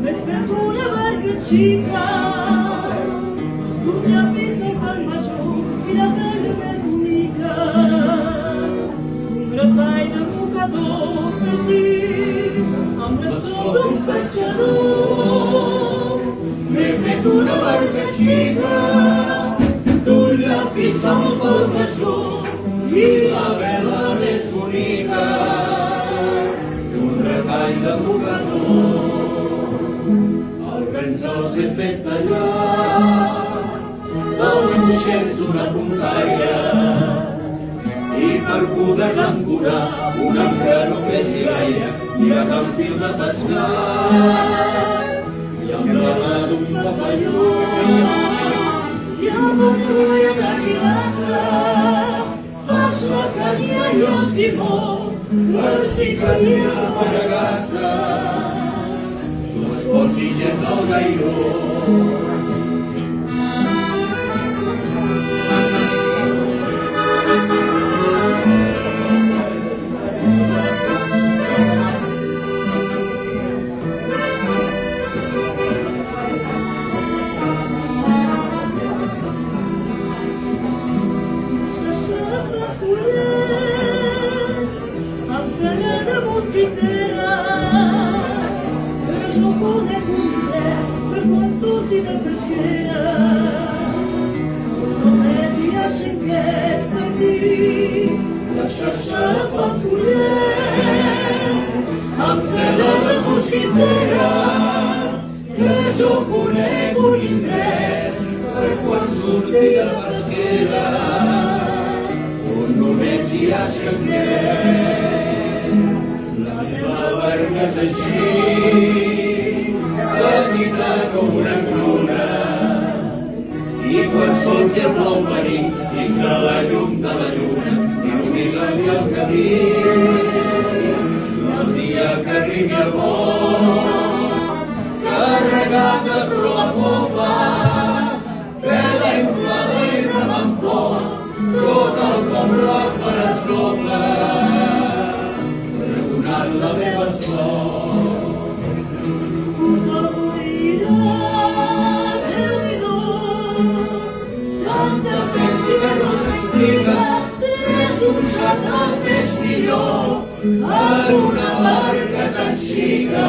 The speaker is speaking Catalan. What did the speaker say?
Me fermo una barquecina, una pizza con macho y la pelle es única. Un repai de mocador petit, un resto d'un pescador. Me fet una barquecina, una pizza con macho y la vela més bonica. Un repai de mocador. Se'ls he fet tallar dels moixets d'una puntaia i per poder-la ancorar una que no pesi gaire i a can fil de pescar i amb la mà d'un papalló i amb un coll de guilassa fas la canya i el timó per si calia per agassa posi gens al gairó. Amb talla de mosquitera jo conec un llibret per quan surti de pesquera. Només hi ha xinquet petit, la xarxa la fa follet, amb tela de mosquitera, que jo conec un indret per quan surti de pesquera, on només hi ha xinquet. La meva barca és així, petita com una engruna, i quan solti el blau marí tindrà la llum de la lluna il·luminant-li el camí. El dia que arribi el vent, carregat de proa a popa, vela inflada i remant fort, tot el poble farà tropa, pregonant la meva sort. És un salt al peix millor en una barca tan xica.